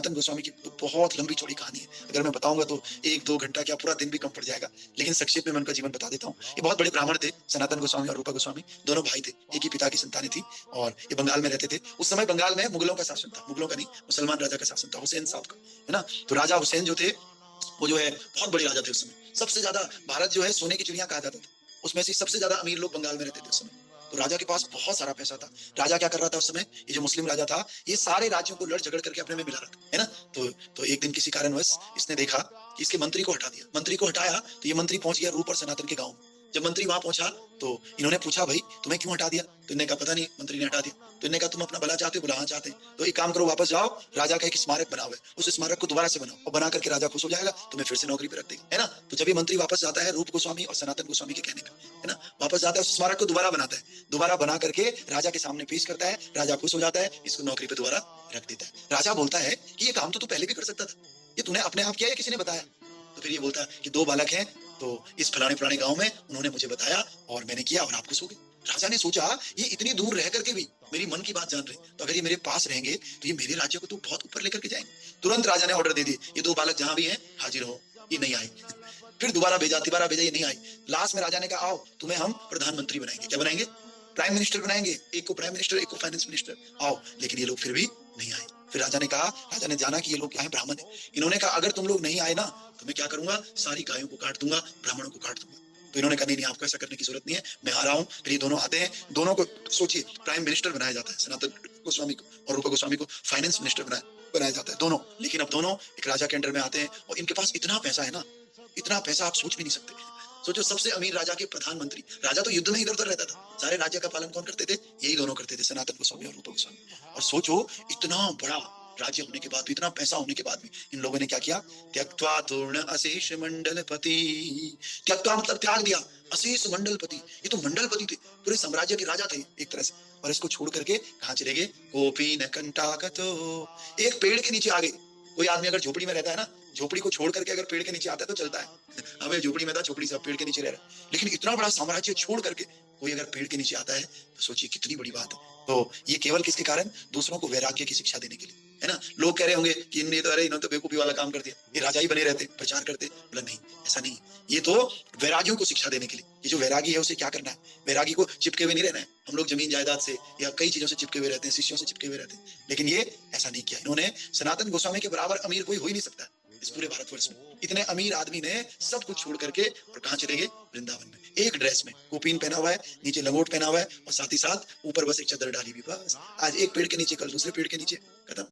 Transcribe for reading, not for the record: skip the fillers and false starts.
सनातन गोस्वामी की तो बहुत लंबी चौड़ी कहानी है। अगर मैं बताऊंगा तो 1-2 घंटा क्या पूरा दिन भी कम पड़ जाएगा। लेकिन संक्षेप में मैं उनका जीवन बता देता हूँ। ये बहुत बड़े ब्राह्मण थे, सनातन गोस्वामी और रूपा गोस्वामी, दोनों भाई थे, एक ही पिता की संतानें थी और ये बंगाल में रहते थे। उस समय बंगाल में मुगलों का शासन था, मुगलों का नहीं, मुसलमान राजा का शासन था, हुसैन साहब का, है ना। तो राजा हुसैन जो थे वो जो है बहुत बड़े राजा थे उस समय। सबसे ज्यादा भारत जो है सोने की चिड़िया कहा जाता था। उसमें से सबसे ज्यादा अमीर लोग बंगाल में रहते थे उस समय। तो राजा के पास बहुत सारा पैसा था। राजा क्या कर रहा था उस समय, ये जो मुस्लिम राजा था, ये सारे राज्यों को लड़ झगड़ करके अपने में मिला रहा था, है ना। तो एक दिन किसी कारणवश इसने देखा कि इसके मंत्री को हटा दिया। मंत्री को हटाया तो ये मंत्री पहुंच गया रूप और सनातन के गांव में। जब मंत्री वहां पहुंचा तो इन्होंने पूछा, भाई तुम्हें क्यों हटा दिया? तो इन्होंने कहा पता नहीं, मंत्री ने हटा दिया। तो इन्होंने कहा तुम अपना भला चाहते हो? बोला हाँ चाहते हैं। तो एक काम करो, वापस जाओ, राजा का एक स्मारक बना हुआ है, उस स्मारक को दोबारा से बनाओ और बना करके राजा खुश हो जाएगा, तुम्हें फिर से नौकरी पे रख देगा, है ना। तो जब ये मंत्री वापस जाता है रूप गोस्वामी और सनातन गोस्वामी के कहने पे, है ना, वापस जाता है, उस स्मारक को दोबारा बनाता है, दोबारा बना करके राजा के सामने पेश करता है, राजा खुश हो जाता है, इसको नौकरी पे दोबारा रख देता है। राजा बोलता है कि ये काम तो तू पहले भी कर सकता था, ये तूने अपने आप किया या किसी ने बताया? तो फिर ये बोलता है कि 2 बालक हैं, तो इस फलाने फलाने गांव में उन्होंने मुझे बताया और मैंने किया और आप खुश हो गए। राजा ने सोचा ये इतनी दूर रह करके भी मेरी मन की बात जान रहे, तो अगर ये मेरे पास रहेंगे तो ये मेरे राज्य को तो बहुत ऊपर लेकर के जाएंगे। तुरंत राजा ने ऑर्डर दे दिए, ये 2 बालक जहां भी हैं हाजिर हो। ये नहीं आई। फिर दोबारा भेजा, तिबारा भेजा, ये नहीं आई। लास्ट में राजा ने कहा आओ तुम्हें हम प्रधानमंत्री बनाएंगे। क्या बनाएंगे? प्राइम मिनिस्टर बनाएंगे। एक को प्राइम मिनिस्टर, एक को फाइनेंस मिनिस्टर, आओ। लेकिन ये लोग फिर भी नहीं आए। फिर राजा ने कहा, राजा ने जाना कि ये लोग क्या है, ब्राह्मण है। इन्होंने कहा अगर तुम लोग नहीं आए ना तो मैं क्या करूंगा, सारी गायों को काट दूंगा, ब्राह्मणों को काट दूंगा। तो इन्होंने कहा नहीं नहीं, आपको ऐसा करने की जरूरत नहीं है, मैं आ रहा हूँ। फिर ये दोनों आते हैं, दोनों को सोचिए प्राइम मिनिस्टर बनाया जाता है, सनातन गोस्वामी को और रूपा गोस्वामी को फाइनेंस मिनिस्टर बनाया जाता है दोनों। लेकिन अब दोनों एक राजा के अंडर में आते हैं और इनके पास इतना पैसा है ना, इतना पैसा आप सोच भी नहीं सकते। सोचो सबसे अमीर राजा के प्रधानमंत्री, राजा तो युद्ध में इधर उधर रहता था, सारे राज्य का पालन कौन करते थे? यही दोनों करते थे, सनातन गोस्वामी और रूपा गोस्वामी। और सोचो इतना बड़ा राज्य होने के बाद भी, इतना पैसा होने के बाद भी इन लोगों ने क्या किया? त्यक्त्वा तूर्ण अशेष मंडलपति। त्यक्त्वा मतलब त्याग दिया, अशेष मंडलपति, ये तो मंडलपति थे, पूरे साम्राज्य के राजा थे एक तरह से। और इसको छोड़ करके कहां चले गए? गोपीन कंटाकतो, एक पेड़ के नीचे आ गए। कोई आदमी अगर झोपड़ी में रहता है ना, झोपड़ी को छोड़ करके अगर पेड़ के नीचे आता है तो चलता है। हमें झोपड़ी में था, झोपड़ी से पेड़ के नीचे रह रहा है। लेकिन इतना बड़ा साम्राज्य छोड़ करके कोई अगर पेड़ के नीचे आता है तो सोचिए कितनी बड़ी बात है। तो ये केवल किसके कारण? दूसरों को वैराग्य की शिक्षा देने के लिए, है ना। लोग कह रहे होंगे कि इन्हें तो, अरे इन्होंने तो बेवकूफी वाला काम कर दिया, ये राजा ही बने रहते, प्रचार करते। बोला नहीं, ऐसा नहीं। ये तो वैरागियों को शिक्षा देने के लिए। ये जो वैरागी है उसे क्या करना है? वैरागी को चिपके हुए नहीं रहना है। हम लोग जमीन जायदाद से या कई चीजों से चिपके हुए रहते हैं, शिष्यों से चिपके हुए रहते हैं, लेकिन ये ऐसा नहीं किया इन्होंने। सनातन गोस्वामी के बराबर अमीर कोई हो ही नहीं सकता इस पूरे भारतवर्ष में। इतने अमीर आदमी ने सब कुछ छोड़ करके और कहां चले गए? वृंदावन में। एक ड्रेस में कोपीन पहना हुआ है, नीचे लंगोट पहना हुआ है और साथ ही साथ ऊपर बस एक चादर डाली हुई, बस। आज एक पेड़ के नीचे, कल दूसरे पेड़ के नीचे, खत्म।